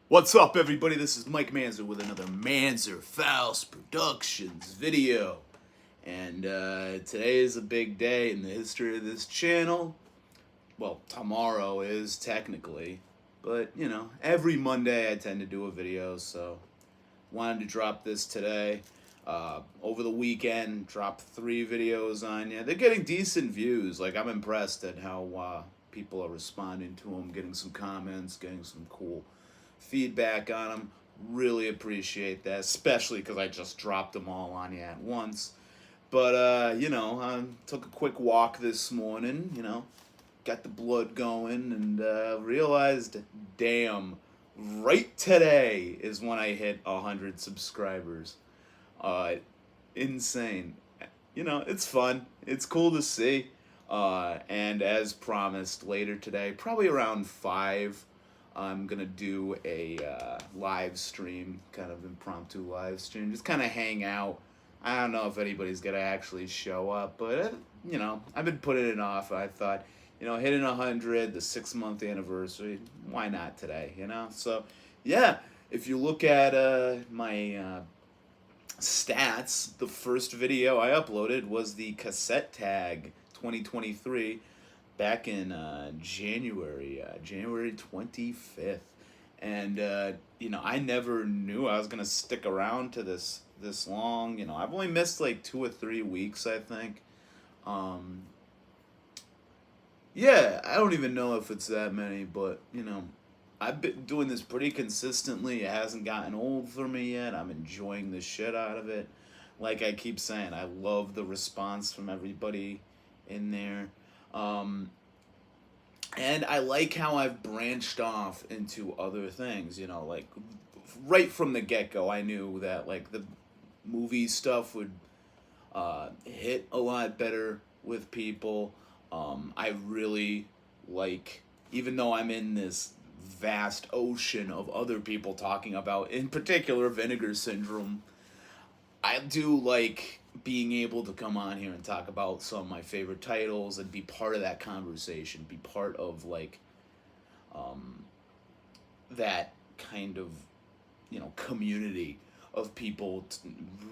What's up, everybody? This is Mike Manzer with another Manzer Faust Productions video. And today is a big day in the history of this channel. Well, tomorrow is technically, but every Monday I tend to do a video, so wanted to drop this today. Over the weekend, dropped 3 videos on you. They're getting decent views. Like, I'm impressed at how people are responding to them, getting some comments, getting some cool feedback on them. Really appreciate that, especially because I just dropped them all on you at once. But, I took a quick walk this morning, got the blood going, and realized, damn, right today is when I hit 100 subscribers. Insane. It's fun. It's cool to see. And as promised, later today, probably around 5, I'm gonna do a live stream, kind of impromptu live stream, just kind of hang out. I don't know if anybody's gonna actually show up, but I've been putting it off. I thought, hitting 100, the 6-month anniversary, why not today? So yeah, if you look at my stats, the first video I uploaded was the cassette tag 2023 back in January 25th. And I never knew I was gonna stick around to this long. I've only missed like 2 or 3 weeks, I think. Yeah, I don't even know if it's that many, but I've been doing this pretty consistently. It hasn't gotten old for me yet. I'm enjoying the shit out of it. Like I keep saying, I love the response from everybody in there. And I like how I've branched off into other things, like right from the get-go I knew that like the movie stuff would hit a lot better with people. I really like, even though I'm in this vast ocean of other people talking about, in particular, Vinegar Syndrome, I do like being able to come on here and talk about some of my favorite titles and be part of that conversation, be part of like that kind of community of people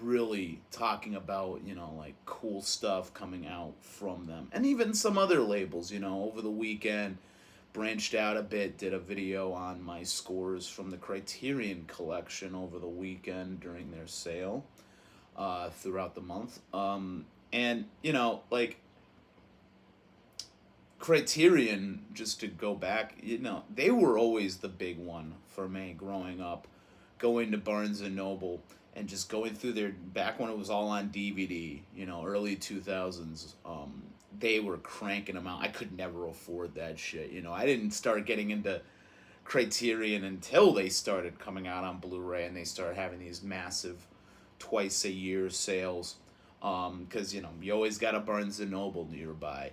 really talking about like cool stuff coming out from them, and even some other labels. Over the weekend, branched out a bit, did a video on my scores from the Criterion collection over the weekend during their sale throughout the month. And like Criterion, just to go back, they were always the big one for me growing up, going to Barnes and Noble and just going through their, back when it was all on DVD, early 2000s. They were cranking them out. I could never afford that shit. I didn't start getting into Criterion until they started coming out on Blu-ray and they started having these massive twice a year sales. Because you always got a Barnes and Noble nearby.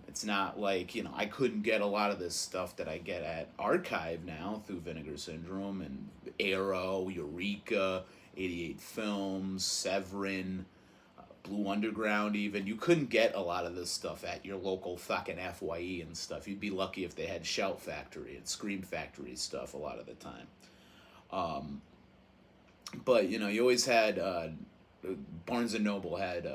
It's not like I couldn't get a lot of this stuff that I get at Archive now through Vinegar Syndrome and Arrow, Eureka, 88 Films, Severin, Blue Underground. Even you couldn't get a lot of this stuff at your local fucking FYE and stuff. You'd be lucky if they had Shout Factory and Scream Factory stuff a lot of the time. But you always had Barnes and Noble had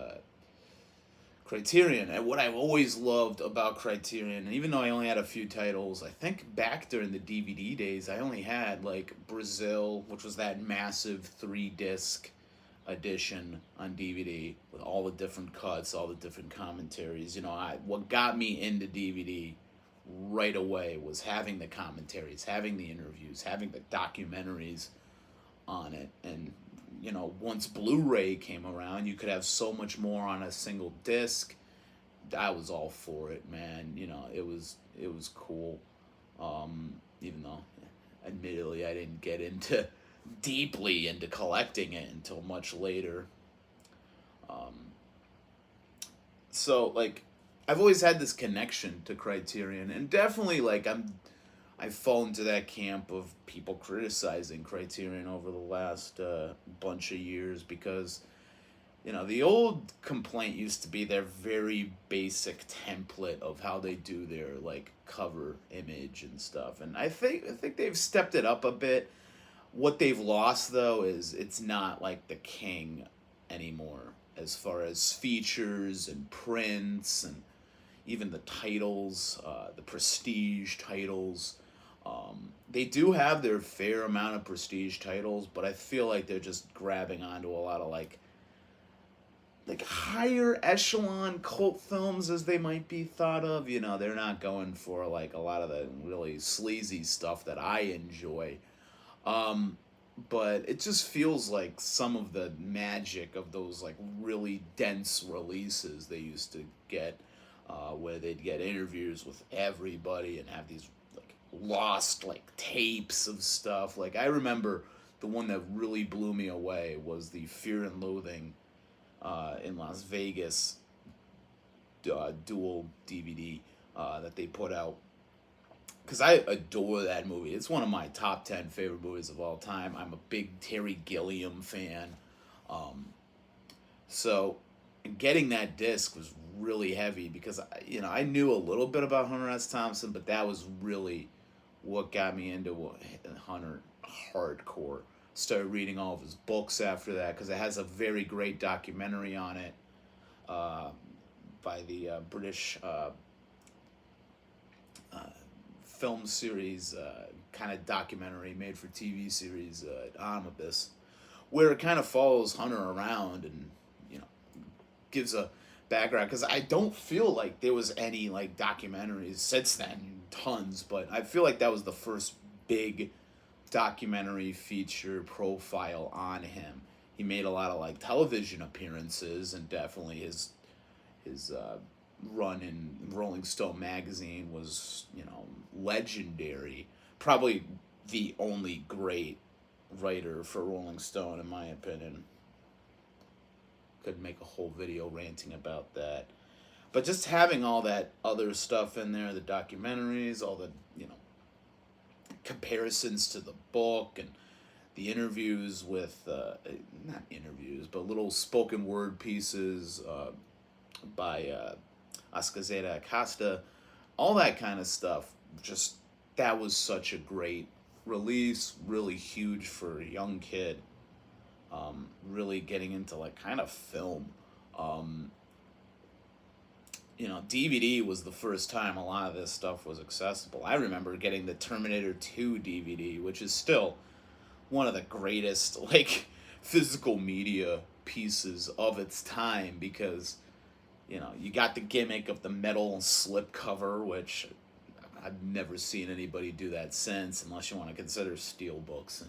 Criterion, and what I've always loved about Criterion, and even though I only had a few titles, I think back during the DVD days, I only had like Brazil, which was that massive 3-disc edition on DVD with all the different cuts, all the different commentaries. What got me into DVD right away was having the commentaries, having the interviews, having the documentaries on it. And once Blu-ray came around, you could have so much more on a single disc. I was all for it, man. It was cool. Even though, admittedly, I didn't get deeply into collecting it until much later. So like, I've always had this connection to Criterion, and definitely like I've fallen into that camp of people criticizing Criterion over the last bunch of years because The old complaint used to be their very basic template of how they do their like cover image and stuff, and I think they've stepped it up a bit. What they've lost though is it's not like the king anymore as far as features and prints and even the titles, the prestige titles. They do have their fair amount of prestige titles, but I feel like they're just grabbing onto a lot of like higher echelon cult films as they might be thought of. They're not going for like a lot of the really sleazy stuff that I enjoy. Um, but it just feels like some of the magic of those like really dense releases they used to get, where they'd get interviews with everybody and have these like lost like tapes of stuff. Like I remember the one that really blew me away was the Fear and Loathing in Las Vegas dual DVD that they put out, because I adore that movie. It's one of my top 10 favorite movies of all time. I'm a big Terry Gilliam fan. Um, so getting that disc was really heavy because I knew a little bit about Hunter S. Thompson, but that was really what got me into Hunter hardcore. Started reading all of his books after that because it has a very great documentary on it, uh, by the British uh, film series, kind of documentary made for TV series, Omnibus, where it kind of follows Hunter around and you know gives a background, because I don't feel like there was any like documentaries since then, tons, but I feel like that was the first big documentary feature profile on him. He made a lot of like television appearances, and definitely his run in Rolling Stone magazine was legendary. Probably the only great writer for Rolling Stone, in my opinion. Could make a whole video ranting about that. But just having all that other stuff in there, the documentaries, all the comparisons to the book, and the interviews with not interviews, but little spoken word pieces by Ascazeta Acosta, all that kind of stuff. Just that was such a great release, really huge for a young kid. Really getting into like kind of film. Um, DVD was the first time a lot of this stuff was accessible. I remember getting the Terminator 2 DVD, which is still one of the greatest like physical media pieces of its time, because you got the gimmick of the metal slip cover, which I've never seen anybody do that since, unless you want to consider steel books.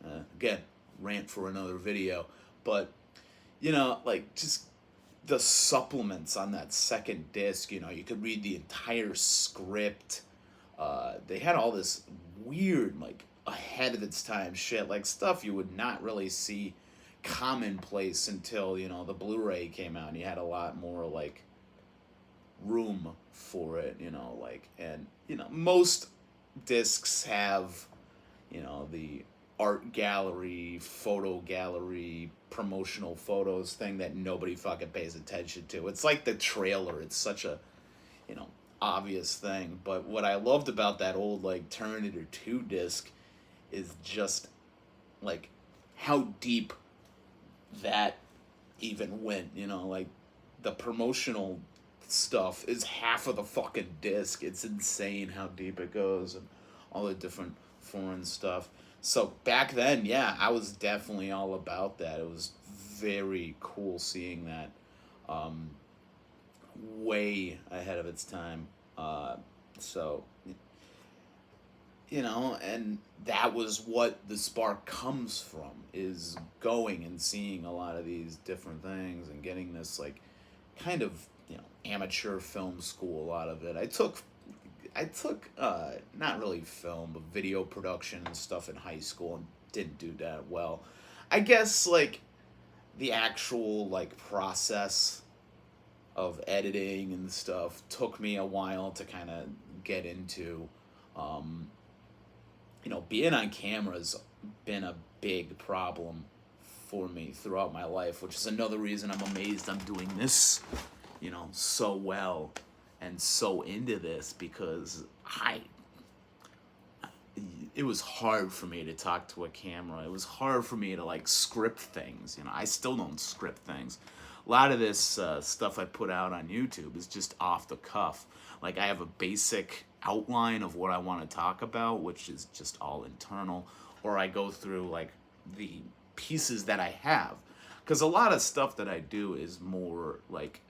And again, rant for another video. But like just the supplements on that second disc, you could read the entire script. They had all this weird, like ahead of its time shit, like stuff you would not really see commonplace until the Blu-ray came out, and you had a lot more like room for it, like, and most discs have the art gallery, photo gallery, promotional photos thing that nobody fucking pays attention to. It's like the trailer. It's such a obvious thing. But what I loved about that old like Terminator 2 disc is just like how deep that even went. Like the promotional stuff is half of the fucking disc. It's insane how deep it goes, and all the different foreign stuff. So back then, yeah, I was definitely all about that. It was very cool seeing that, way ahead of its time. So, and that was what the spark comes from, is going and seeing a lot of these different things and getting this like kind of amateur film school out of it. I took not really film, but video production and stuff in high school, and didn't do that well. I guess like the actual like process of editing and stuff took me a while to kind of get into. Being on camera's been a big problem for me throughout my life, which is another reason I'm amazed I'm doing this, so well and so into this, because it was hard for me to talk to a camera. It was hard for me to like script things. I still don't script things. A lot of this stuff I put out on YouTube is just off the cuff. Like, I have a basic outline of what I want to talk about, which is just all internal, or I go through like the pieces that I have, because a lot of stuff that I do is more like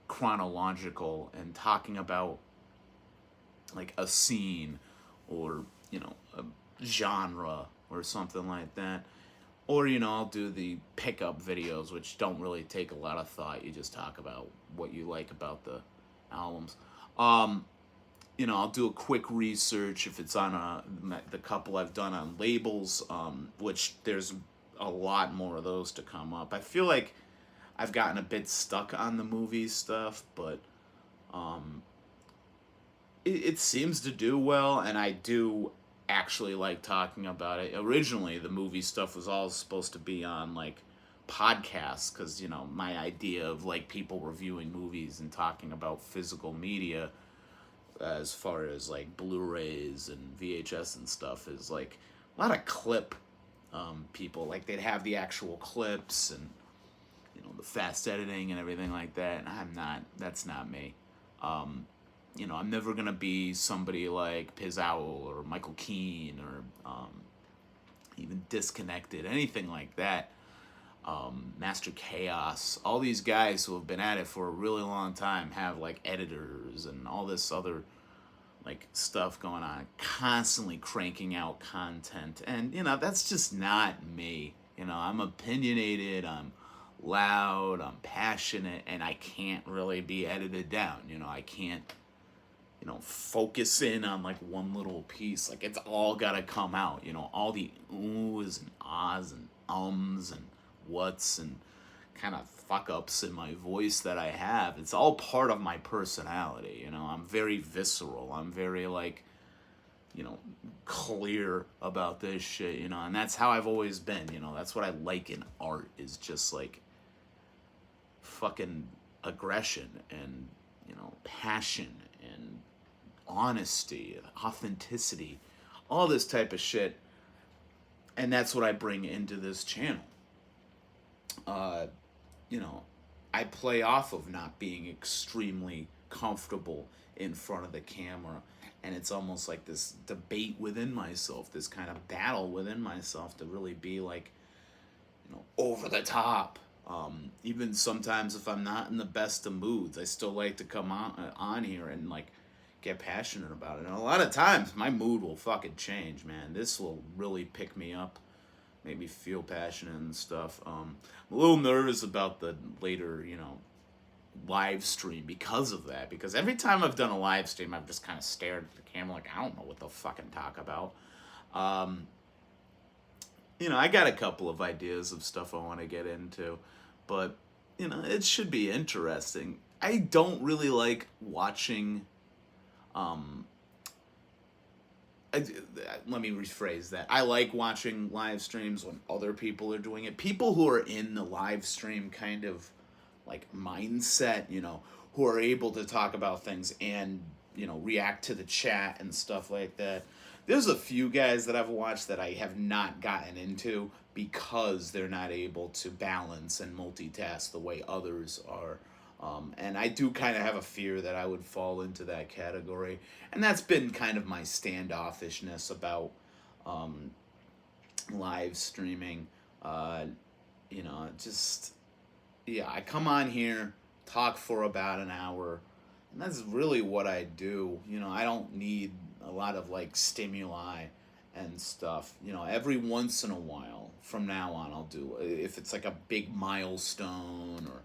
chronological and talking about like a scene, or a genre or something like that. Or I'll do the pickup videos, which don't really take a lot of thought. You just talk about what you like about the albums. I'll do a quick research if it's on the couple I've done on labels, which there's a lot more of those to come up. I feel like I've gotten a bit stuck on the movie stuff, but it seems to do well, and I do actually like talking about it. Originally, the movie stuff was all supposed to be on like podcasts, because my idea of like people reviewing movies and talking about physical media, as far as like Blu-rays and VHS and stuff, is like a lot of clip people. Like, they'd have the actual clips and the fast editing and everything like that. And that's not me. I'm never gonna be somebody like Pizzow or Michael Keane, or even Disconnected, anything like that. Master Chaos, all these guys who have been at it for a really long time have like editors and all this other like stuff going on, constantly cranking out content, and that's just not me. I'm opinionated, I'm loud, I'm passionate, and I can't really be edited down. I can't focus in on like one little piece. Like, it's all gotta come out. All the oohs and ahs and ums and whats and kind of fuck ups in my voice that I have. It's all part of my personality. I'm very visceral. I'm very like, clear about this shit. And that's how I've always been. That's what I like in art, is just like fucking aggression and passion and honesty, authenticity, all this type of shit. And that's what I bring into this channel. I play off of not being extremely comfortable in front of the camera, and it's almost like this debate within myself, this kind of battle within myself to really be like, over the top. Even sometimes if I'm not in the best of moods, I still like to come on here and like get passionate about it. And a lot of times my mood will fucking change, man. This will really pick me up, make me feel passionate and stuff. I'm a little nervous about the later, live stream because of that. Because every time I've done a live stream, I've just kind of stared at the camera like, I don't know what the fucking talk about. I got a couple of ideas of stuff I want to get into, but, it should be interesting. I don't really like watching, let me rephrase that. I like watching live streams when other people are doing it. People who are in the live stream kind of like mindset, who are able to talk about things and, react to the chat and stuff like that. There's a few guys that I've watched that I have not gotten into because they're not able to balance and multitask the way others are. And I do kind of have a fear that I would fall into that category. And that's been kind of my standoffishness about live streaming. I come on here, talk for about an hour, and that's really what I do. I don't need a lot of like stimuli and stuff. Every once in a while, from now on, I'll do, if it's like a big milestone, or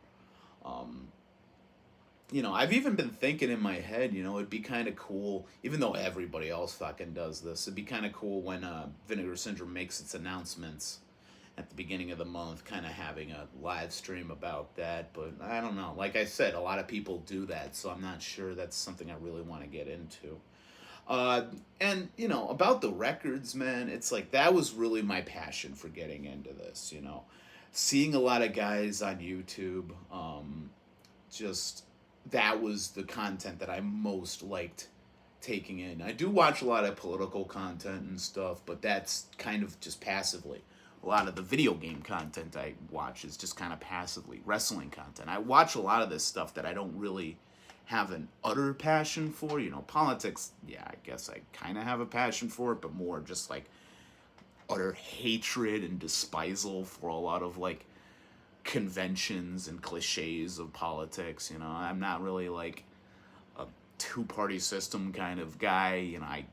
I've even been thinking in my head, it'd be kind of cool, even though everybody else fucking does this, it'd be kind of cool when Vinegar Syndrome makes its announcements at the beginning of the month, kind of having a live stream about that. But I don't know. Like I said, a lot of people do that, so I'm not sure that's something I really want to get into. And, about the records, man, it's like that was really my passion for getting into this, seeing a lot of guys on YouTube, just that was the content that I most liked taking in. I do watch a lot of political content and stuff, but that's kind of just passively. A lot of the video game content I watch is just kind of passively. Wrestling content. I watch a lot of this stuff that I don't really have an utter passion for. You know, politics, yeah, I guess I kind of have a passion for it, but more just like utter hatred and despisal for a lot of like conventions and cliches of politics. You know, I'm not really like a two-party system kind of guy. You know, I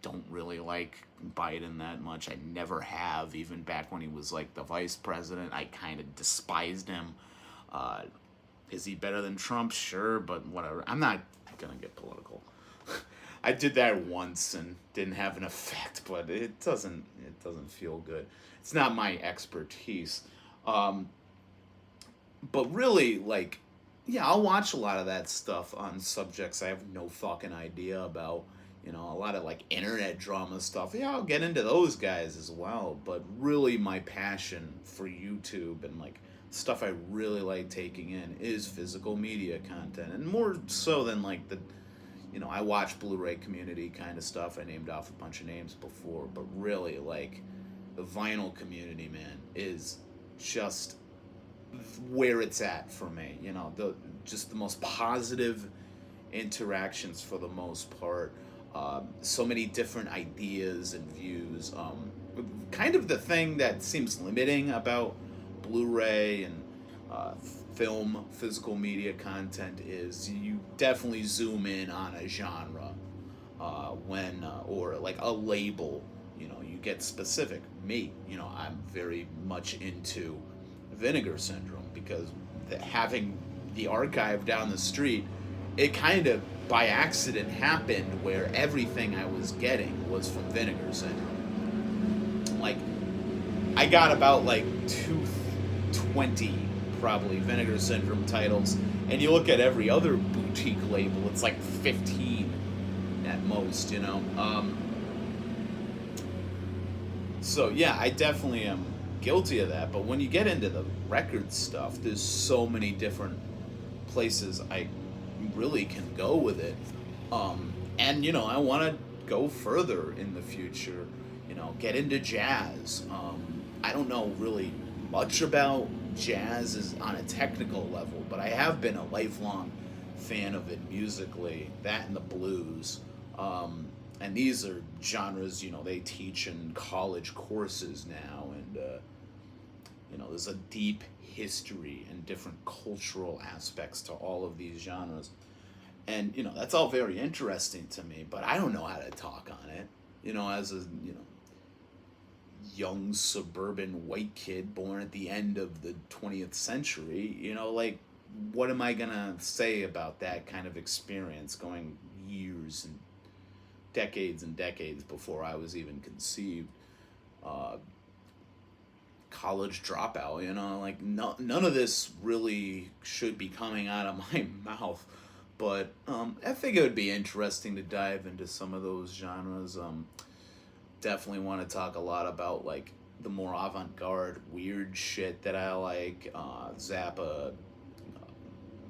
don't really like Biden that much. I never have. Even back when he was like the vice president, I kind of despised him. Uh, is he better than Trump? Sure, but whatever. I'm not gonna get political. I did that once and didn't have an effect, but it doesn't feel good. It's not my expertise. Um, but really, like, yeah, I'll watch a lot of that stuff on subjects I have no fucking idea about. You know, a lot of like internet drama stuff. Yeah, I'll get into those guys as well. But really, my passion for YouTube and like stuff I really like taking in is physical media content, and more so than like the, you know, I watch Blu-ray community kind of stuff. I named off a bunch of names before, but really, like, the vinyl community, man, is just where it's at for me. You know, the just the most positive interactions for the most part. So many different ideas and views. Kind of the thing that seems limiting about Blu-ray and uh, film, physical media content is you definitely zoom in on a genre or like a label. You know, you get specific. Me, you know, I'm very much into Vinegar Syndrome because having the archive down the street, it kind of by accident happened where everything I was getting was from Vinegar Syndrome. Like, I got about like 220 probably Vinegar Syndrome titles, and you look at every other boutique label, it's like 15 at most, you know. So yeah, I definitely am guilty of that. But when you get into the record stuff, there's so many different places I really can go with it. And you know, I want to go further in the future. You know, get into jazz. I don't know really much about jazz is on a technical level, but I have been a lifelong fan of it musically. That and the blues. And these are genres, you know, they teach in college courses now, and you know, there's a deep history and different cultural aspects to all of these genres. And, you know, that's all very interesting to me, but I don't know how to talk on it. You know, as a, you know, young suburban white kid born at the end of the 20th century, you know, like, what am I going to say about that kind of experience going years and decades before I was even conceived? College dropout, you know, like, no, none of this really should be coming out of my mouth. But I think it would be interesting to dive into some of those genres. Definitely want to talk a lot about like the more avant-garde, weird shit that I like. Zappa,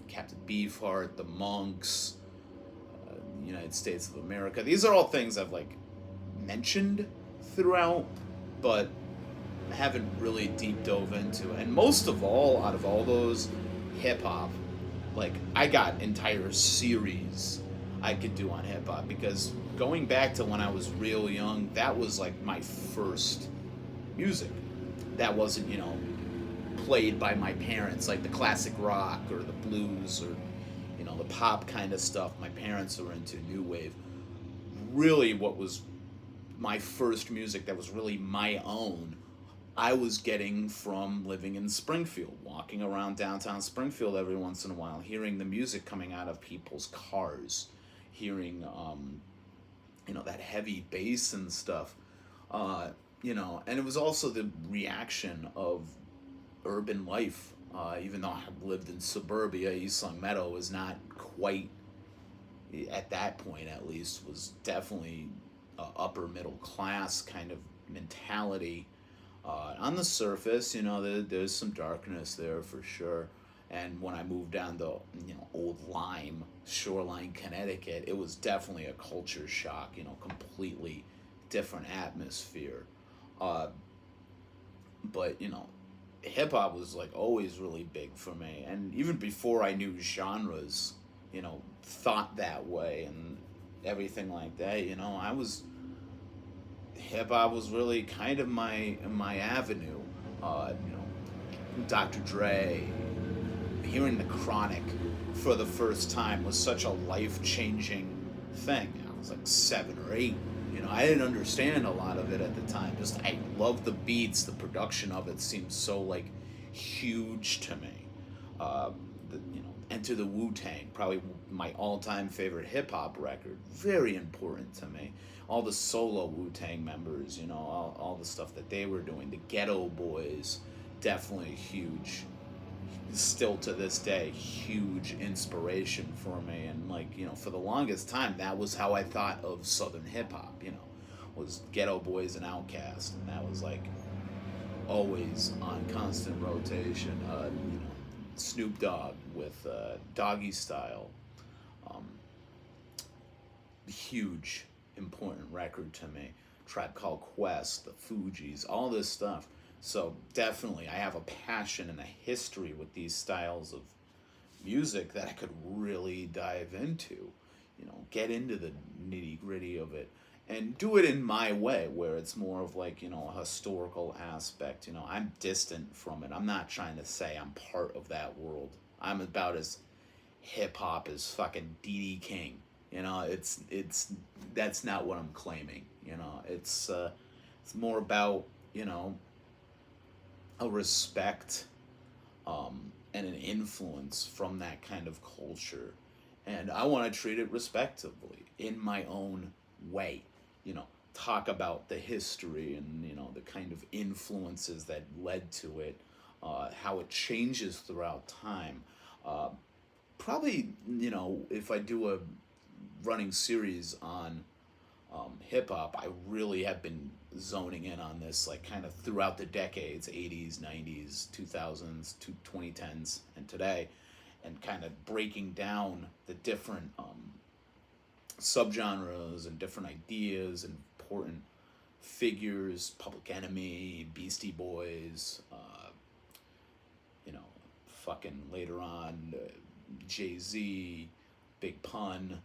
Captain Beefheart, the Monks, United States of America. These are all things I've like mentioned throughout, but haven't really deep dove into. And most of all, out of all those, hip hop. Like, I got entire series I could do on hip hop because going back to when I was real young, that was like my first music. That wasn't, you know, played by my parents, like the classic rock or the blues or, you know, the pop kind of stuff. My parents were into new wave. Really, what was my first music that was really my own, I was getting from living in Springfield, walking around downtown Springfield every once in a while, hearing the music coming out of people's cars, hearing, you know, that heavy bass and stuff, you know, and it was also the reaction of urban life. Even though I lived in suburbia, East Long Meadow was not quite, at that point at least, was definitely upper middle class kind of mentality. On the surface, there's some darkness there for sure. And when I moved down to, Old Lyme, Shoreline, Connecticut, it was definitely a culture shock, completely different atmosphere. Uh, but, hip hop was like always really big for me. And even before I knew genres, thought that way and everything like that, I was hip hop was really kind of my avenue. Dr. Dre, hearing the Chronic for the first time was such a life changing thing. I was like 7 or 8. I didn't understand a lot of it at the time. Just I loved the beats, the production of it seemed so like huge to me. Uh, Enter the Wu Tang, probably my all-time favorite hip hop record. Very important to me. All the solo Wu Tang members, all the stuff that they were doing. The Ghetto Boys, definitely huge. Still to this day, huge inspiration for me. And like, for the longest time, that was how I thought of Southern hip hop. Was Ghetto Boys and Outkast, and that was like always on constant rotation. Snoop Dogg with Doggy Style. Um, Huge, important record to me. Tribe Called Quest, the Fugees, all this stuff. So definitely, I have a passion and a history with these styles of music that I could really dive into. Get into the nitty gritty of it and do it in my way, where it's more of like, a historical aspect. I'm distant from it. I'm not trying to say I'm part of that world. I'm about as hip hop as fucking D.D. King. It's that's not what I'm claiming. It's more about, a respect, and an influence from that kind of culture. And I want to treat it respectively in my own way. Talk about the history and, the kind of influences that led to it, how it changes throughout time. Probably, if I do a running series on hip hop, I really have been zoning in on this, like kind of throughout the decades, 80s, 90s, 2000s, 2010s, and today, and kind of breaking down the different subgenres and different ideas and important figures, Public Enemy, Beastie Boys, you know, fucking later on, Jay-Z, Big Pun,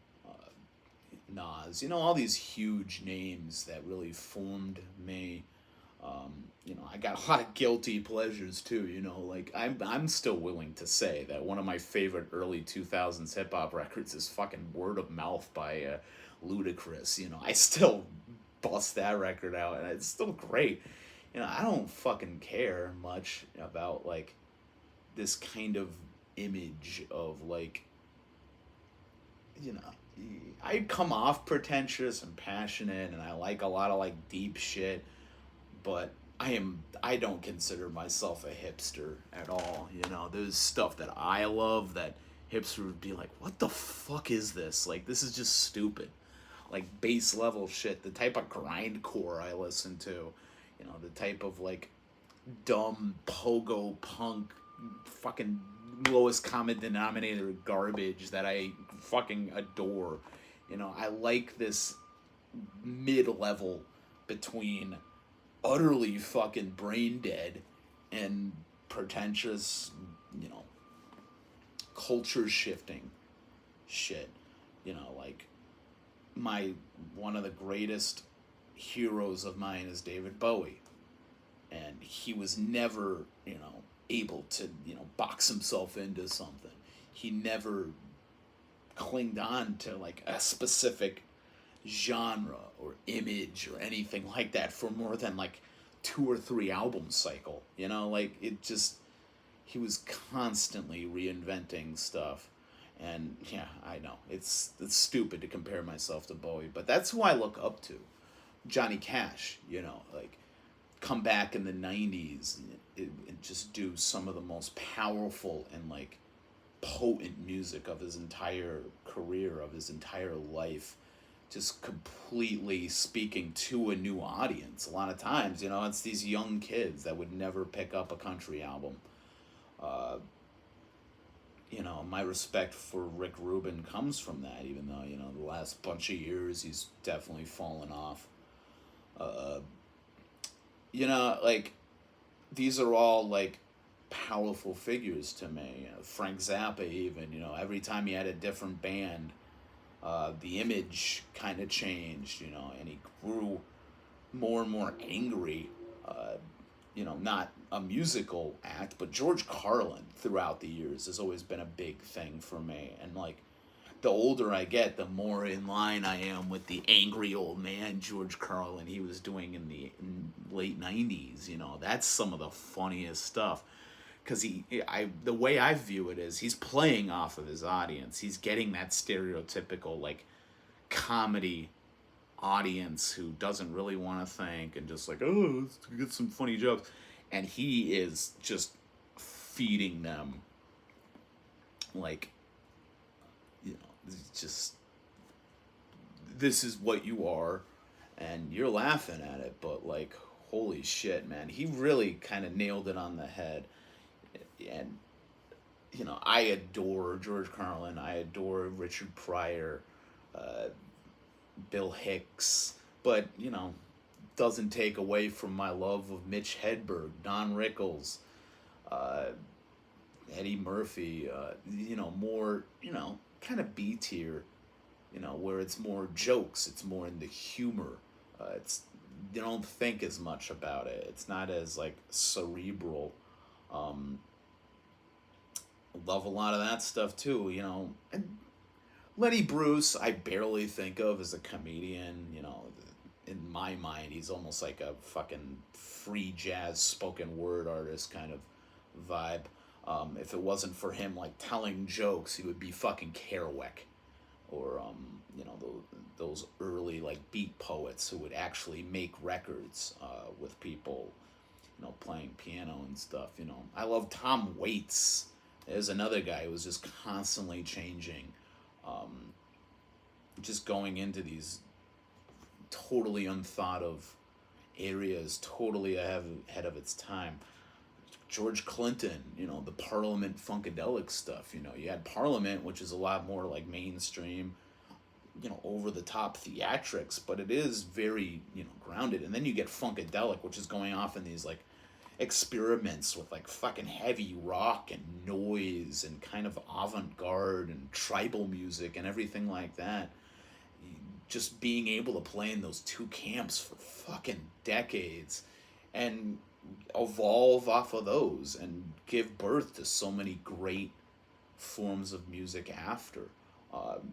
Nas, all these huge names that really formed me. I got a lot of guilty pleasures too. Like I'm still willing to say that one of my favorite early 2000s hip hop records is fucking Word of Mouth by Ludacris. I still bust that record out, and it's still great. I don't fucking care much about like this kind of image of like, I come off pretentious and passionate, and I like a lot of like deep shit, but I don't consider myself a hipster at all. There's stuff that I love that hipster would be like, what the fuck is this? Like, this is just stupid. Like base level shit, the type of grindcore I listen to, the type of like dumb pogo punk fucking lowest common denominator garbage that I fucking adore. I like this mid-level between utterly fucking brain dead and pretentious, culture shifting shit. Like my one of the greatest heroes of mine is David Bowie. And he was never, able to, box himself into something. He never clinged on to like a specific genre or image or anything like that for more than like 2 or 3 album cycle. Like it just, he was constantly reinventing stuff. And yeah, I know it's stupid to compare myself to Bowie, but that's who I look up to. Johnny Cash, like come back in the 90s and just do some of the most powerful and like potent music of his entire career, of his entire life. just completely speaking to a new audience. A lot of times, it's these young kids that would never pick up a country album. Uh, my respect for Rick Rubin comes from that, even though, the last bunch of years he's definitely fallen off. Uh, like, these are all, like, powerful figures to me. Frank Zappa, even, every time he had a different band, the image kind of changed, and he grew more and more angry. Not a musical act, but George Carlin throughout the years has always been a big thing for me. And, like, the older I get, the more in line I am with the angry old man George Carlin he was doing in the late 90s. That's some of the funniest stuff. Because the way I view it is he's playing off of his audience. He's getting that stereotypical, like, comedy audience who doesn't really want to think and just like, oh, let's get some funny jokes. And he is just feeding them, like, just, this is what you are, and you're laughing at it, but, like, holy shit, man. He really kind of nailed it on the head. And, I adore George Carlin. I adore Richard Pryor, Bill Hicks, but, doesn't take away from my love of Mitch Hedberg, Don Rickles, uh, Eddie Murphy, more, kind of B tier, where it's more jokes, it's more in the humor. It's You don't think as much about it. It's not as, like, cerebral. Um, love a lot of that stuff too, And Lenny Bruce, I barely think of as a comedian. In my mind, he's almost like a fucking free jazz spoken word artist kind of vibe. If it wasn't for him, like, telling jokes, he would be fucking Kerouac, or those early, like, beat poets who would actually make records with people, playing piano and stuff. I love Tom Waits. There's another guy who was just constantly changing, just going into these totally unthought of areas, totally ahead of its time. George Clinton, the Parliament Funkadelic stuff. You had Parliament, which is a lot more, like, mainstream, over the top theatrics, but it is very, grounded. And then you get Funkadelic, which is going off in these, like, experiments with, like, fucking heavy rock and noise and kind of avant-garde and tribal music and everything like that. Just being able to play in those two camps for fucking decades and evolve off of those and give birth to so many great forms of music after.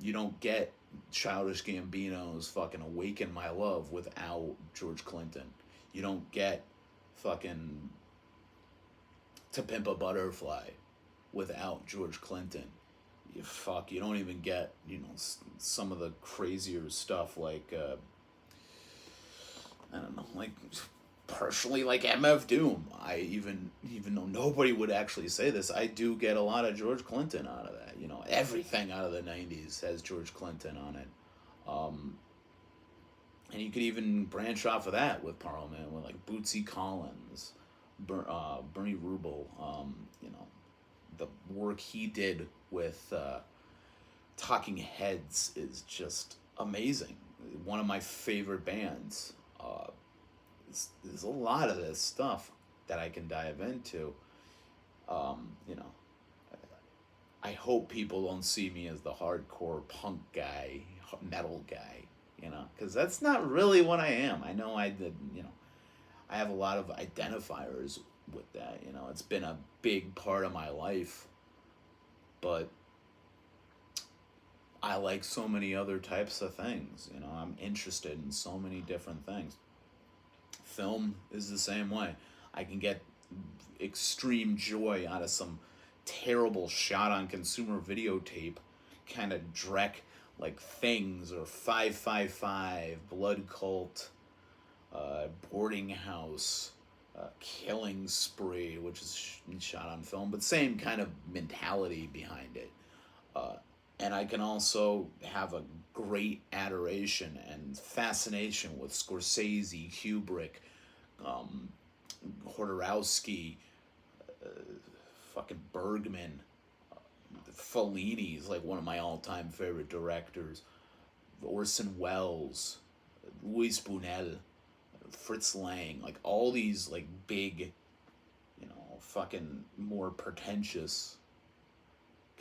You don't get Childish Gambino's fucking Awaken My Love without George Clinton. You don't get fucking To Pimp a Butterfly without George Clinton. You don't even get, some of the crazier stuff, like, I don't know, like, partially, like, MF Doom. Even though nobody would actually say this, I do get a lot of George Clinton out of that. Everything out of the 90s has George Clinton on it. And you could even branch off of that with Parliament, with, like, Bootsy Collins, Bernie Rubel, the work he did with Talking Heads is just amazing. One of my favorite bands. There's a lot of this stuff that I can dive into. I hope people don't see me as the hardcore punk guy, metal guy, because that's not really what I am. I know I have a lot of identifiers with that. It's been a big part of my life, but I like so many other types of things. I'm interested in so many different things. Film is the same way. I can get extreme joy out of some terrible shot on consumer videotape kind of dreck, like Things or 555, Blood Cult, Boarding House, Killing Spree, which is shot on film, but same kind of mentality behind it. And I can also have a great adoration and fascination with Scorsese, Kubrick, um, Hodorowski, fucking Bergman. Fellini is like one of my all-time favorite directors. Orson Welles, Luis Buñuel, Fritz Lang, like all these like big, fucking more pretentious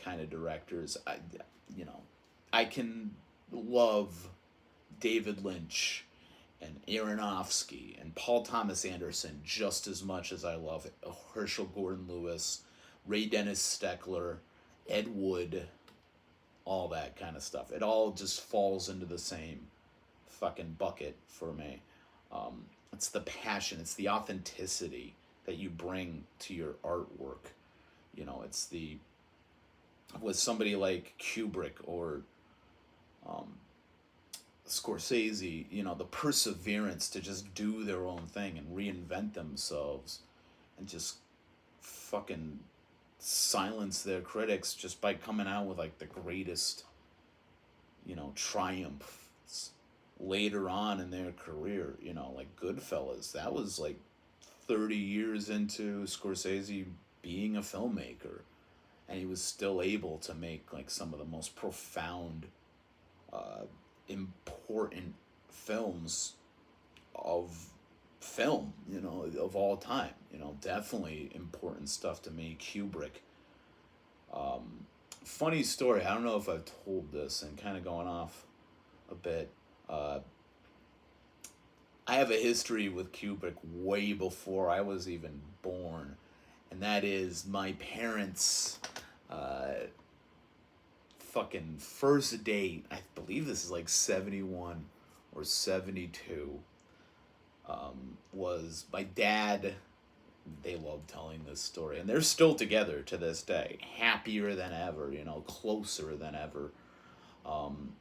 kind of directors. You know, I can love David Lynch and Aronofsky and Paul Thomas Anderson just as much as I love Herschel Gordon Lewis, Ray Dennis Steckler, Ed Wood, all that kind of stuff. It all just falls into the same fucking bucket for me. It's the passion, it's the authenticity that you bring to your artwork. It's the with somebody like Kubrick or Scorsese, the perseverance to just do their own thing and reinvent themselves and just fucking silence their critics just by coming out with like the greatest, triumphs later on in their career, like Goodfellas. That was like 30 years into Scorsese being a filmmaker, and he was still able to make like some of the most profound, important films of film, of all time. Definitely important stuff to me. Kubrick. Funny story. I don't know if I've told this, and kind of going off a bit. I have a history with Kubrick way before I was even born, and that is my parents' fucking first date. I believe this is like 71 or 72. Was my dad. They love telling this story, and they're still together to this day, happier than ever, closer than ever. I'm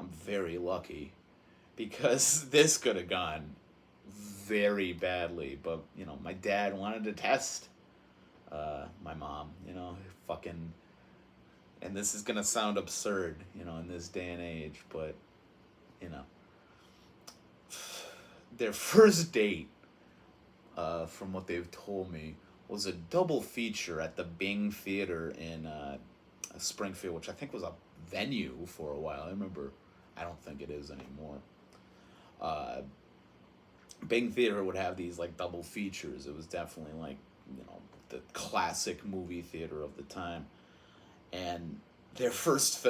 very lucky because this could have gone very badly, but my dad wanted to test my mom, fucking, and this is gonna sound absurd, in this day and age, but you know, their first date, from what they've told me, was a double feature at the Bing Theater in Springfield, which I think was a venue for a while. I remember, I don't think it is anymore. Bing Theater would have these like double features. It was definitely like, the classic movie theater of the time. And their first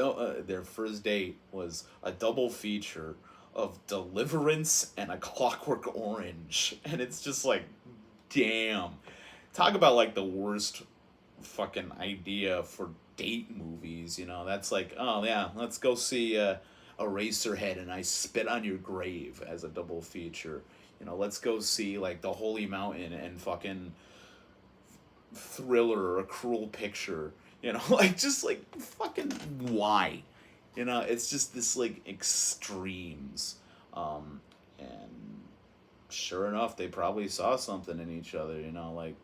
date was a double feature of Deliverance and A Clockwork Orange. And it's just like, damn. Talk about like the worst fucking idea for date movies, That's like, oh yeah, let's go see Eraserhead and I Spit on Your Grave as a double feature. Let's go see like The Holy Mountain and fucking Thriller or A Cruel Picture. Like just like fucking why? It's just this like extremes. And sure enough, they probably saw something in each other, like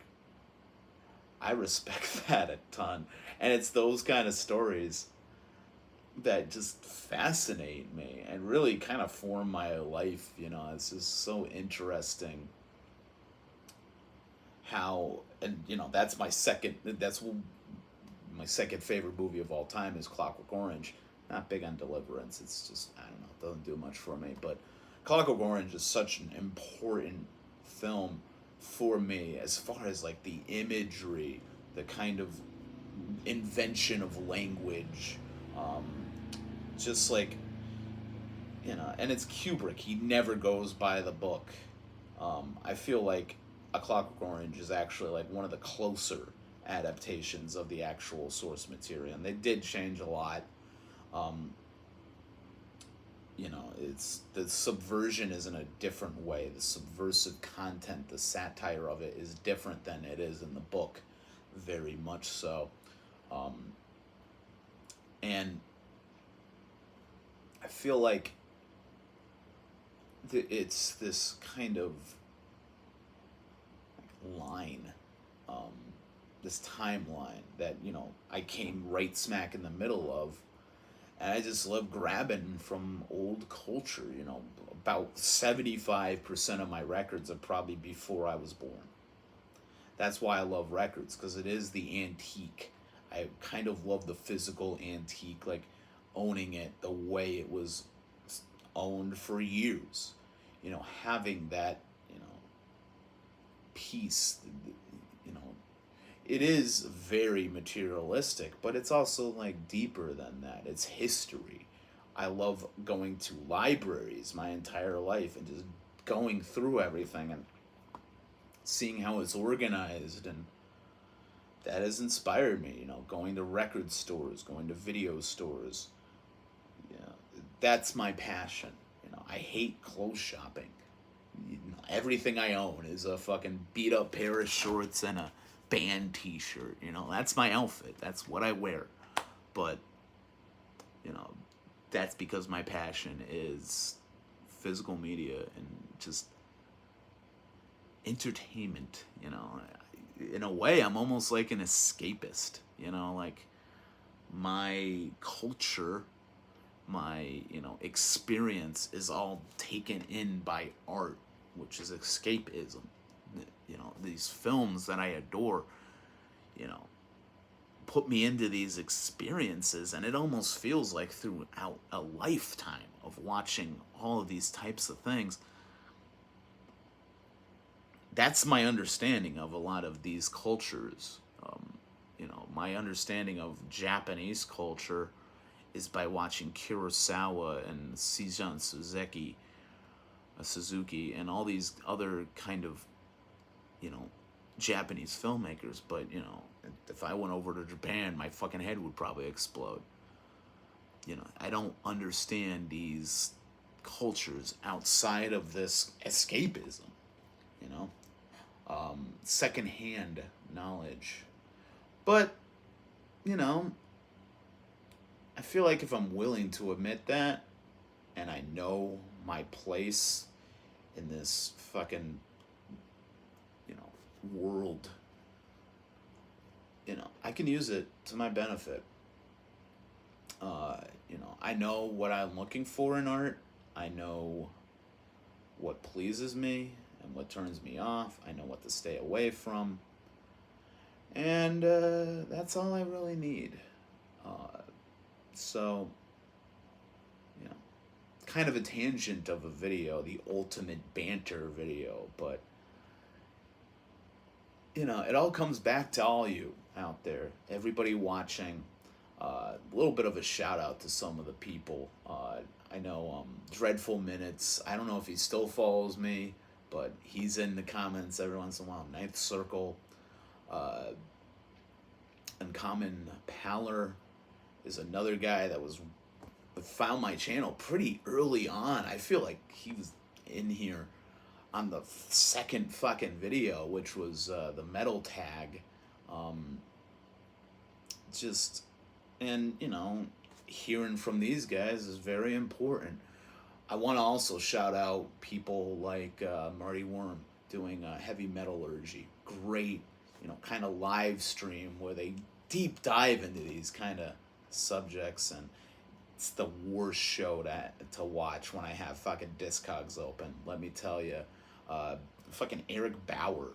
I respect that a ton. And it's those kind of stories that just fascinate me and really kind of form my life, It's just so interesting how, and that's my second favorite movie of all time is Clockwork Orange. Not big on Deliverance. It's just, I don't know, it doesn't do much for me. But Clockwork Orange is such an important film for me as far as like the imagery, the kind of invention of language, just like, and it's Kubrick. He never goes by the book. I feel like A Clockwork Orange is actually like one of the closer adaptations of the actual source material, and they did change a lot. It's the subversion is in a different way. The subversive content, the satire of it is different than it is in the book, very much so. And I feel like it's this kind of line this timeline that, I came right smack in the middle of. And I just love grabbing from old culture. About 75% of my records are probably before I was born. That's why I love records, because it is the antique. I kind of love the physical antique, like owning it the way it was owned for years. Having that, piece, you know, it is very materialistic, but it's also like deeper than that. It's history. I love going to libraries my entire life and just going through everything and seeing how it's organized, and that has inspired me, going to record stores, going to video stores. That's my passion. I hate clothes shopping. Everything I own is a fucking beat up pair of shorts and a band t-shirt. That's my outfit. That's what I wear. But, you know, that's because my passion is physical media and just entertainment. In a way, I'm almost like an escapist. Like my culture, my experience is all taken in by art, which is escapism. These films that I adore, put me into these experiences, and it almost feels like throughout a lifetime of watching all of these types of things. That's my understanding of a lot of these cultures. My understanding of Japanese culture is by watching Kurosawa and Suzuki, and all these other kind of, Japanese filmmakers. But, if I went over to Japan, my fucking head would probably explode. I don't understand these cultures outside of this escapism, secondhand knowledge. But, I feel like if I'm willing to admit that, and I know my place in this fucking, world, I can use it to my benefit. I know what I'm looking for in art. I know what pleases me and what turns me off. I know what to stay away from. And that's all I really need. So, kind of a tangent of a video, the ultimate banter video, but, it all comes back to all you out there, everybody watching. A little bit of a shout out to some of the people. I know Dreadful Minutes. I don't know if he still follows me, but he's in the comments every once in a while. Ninth Circle. Uncommon Paler is another guy that found my channel pretty early on. I feel like he was in here on the second fucking video, which was the metal tag. Hearing from these guys is very important. I want to also shout out people like Marty Worm doing Heavy Metallurgy. Great, kind of live stream where they deep dive into these kind of subjects, and it's the worst show to watch when I have fucking Discogs open. Let me tell you, fucking Eric Bauer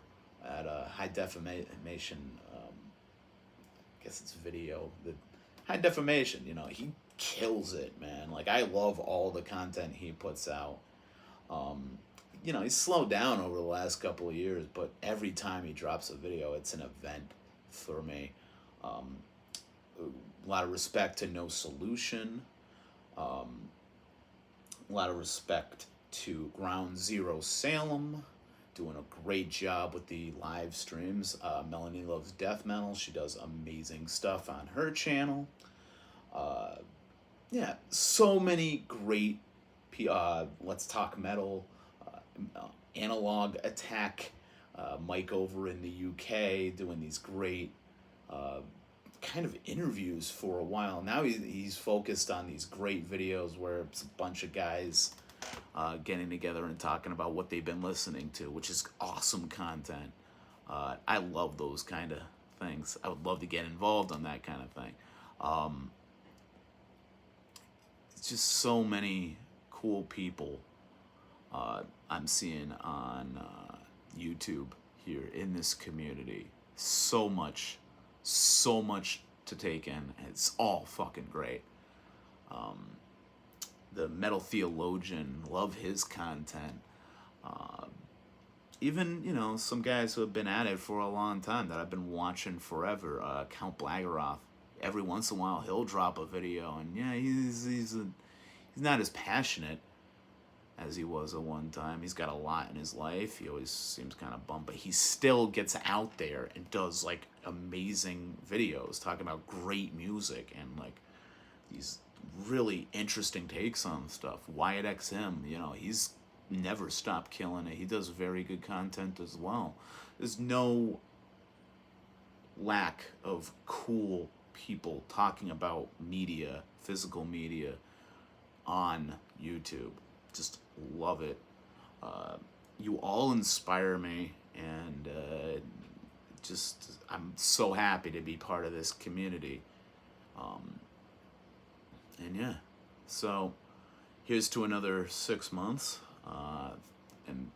at High Defamation. I guess it's video. The High Defamation. He kills it, man. Like, I love all the content he puts out. He's slowed down over the last couple of years, but every time he drops a video, it's an event for me. A lot of respect to No Solution. A lot of respect to Ground Zero Salem, doing a great job with the live streams. Melanie Loves Death Metal. She does amazing stuff on her channel. So many great Let's Talk Metal, Analog Attack, Mike over in the UK doing these great kind of interviews for a while. Now he's focused on these great videos where it's a bunch of guys getting together and talking about what they've been listening to, which is awesome content. I love those kind of things. I would love to get involved on that kind of thing. It's just so many cool people I'm seeing on YouTube here in this community. So much to take in. It's all fucking great. The Metal Theologian, love his content. Even, some guys who have been at it for a long time that I've been watching forever. Count Blaggeroth. Every once in a while he'll drop a video, and yeah, he's not as passionate as he was at one time. He's got a lot in his life. He always seems kind of bummed, but he still gets out there and does like amazing videos talking about great music and like these really interesting takes on stuff. Wyatt XM, he's never stopped killing it. He does very good content as well. There's no lack of cool people talking about media, physical media on YouTube. Just love it. You all inspire me, and I'm so happy to be part of this community. And yeah, so here's to another 6 months, and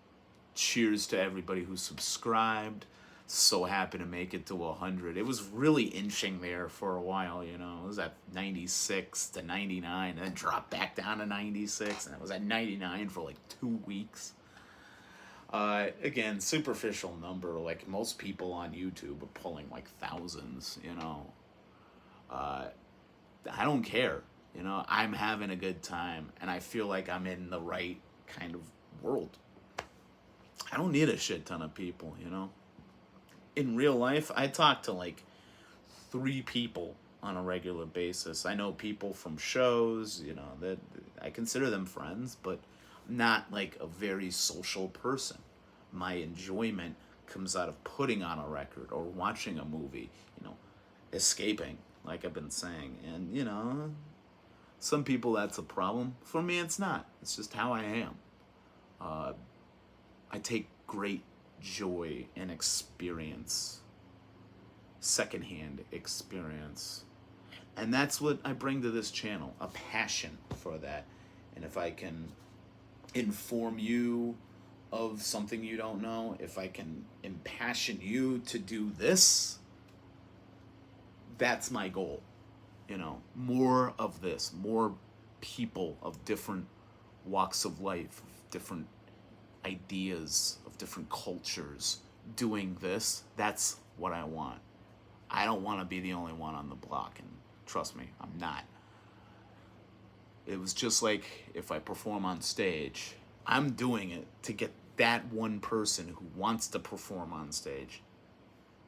cheers to everybody who subscribed. So happy to make it to 100. It was really inching there for a while, It was at 96 to 99, and then dropped back down to 96, and it was at 99 for like 2 weeks. Again, superficial number. Like most people on YouTube are pulling like thousands, I don't care. I'm having a good time, and I feel like I'm in the right kind of world. I don't need a shit ton of people, In real life, I talk to like 3 people on a regular basis. I know people from shows, that I consider them friends, but I'm not like a very social person. My enjoyment comes out of putting on a record or watching a movie, escaping, like I've been saying. And, some people that's a problem. For me, it's not. It's just how I am. I take great joy in experience, secondhand experience. And that's what I bring to this channel, a passion for that. And if I can inform you of something you don't know, if I can impassion you to do this, that's my goal. More of this, more people of different walks of life, of different ideas, of different cultures doing this. That's what I want. I don't want to be the only one on the block, and trust me, I'm not. It was just like if I perform on stage, I'm doing it to get that one person who wants to perform on stage.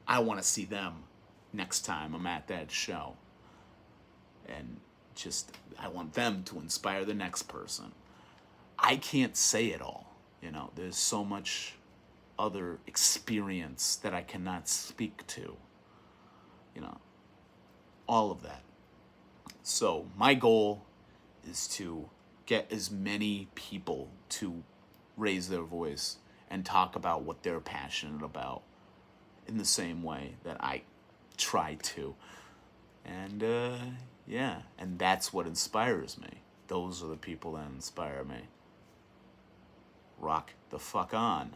I want to see them next time I'm at that show. And I want them to inspire the next person. I can't say it all. There's so much other experience that I cannot speak to. All of that. So my goal is to get as many people to raise their voice and talk about what they're passionate about in the same way that I try to. And yeah, and that's what inspires me. Those are the people that inspire me. Rock the fuck on.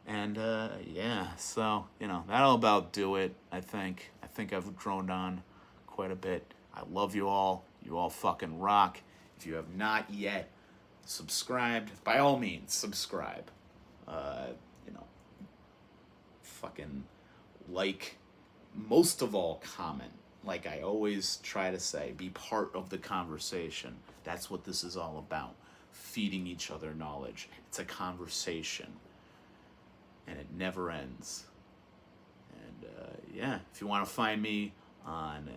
And yeah, so that'll about do it. I think I've droned on quite a bit. I love you all. You all fucking rock. If you have not yet subscribed, by all means subscribe. Fucking like, most of all comment. Like I always try to say, be part of the conversation. That's what this is all about. Feeding each other knowledge. It's a conversation. And it never ends. And yeah, if you want to find me on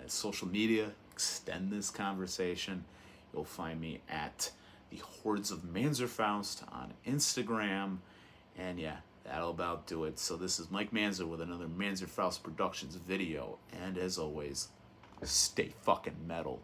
social media, extend this conversation, you'll find me at the Hordes of Manzerfaust on Instagram. And yeah, that'll about do it. So this is Mike Manzer with another Manzerfaust Productions video. And as always, stay fucking metal.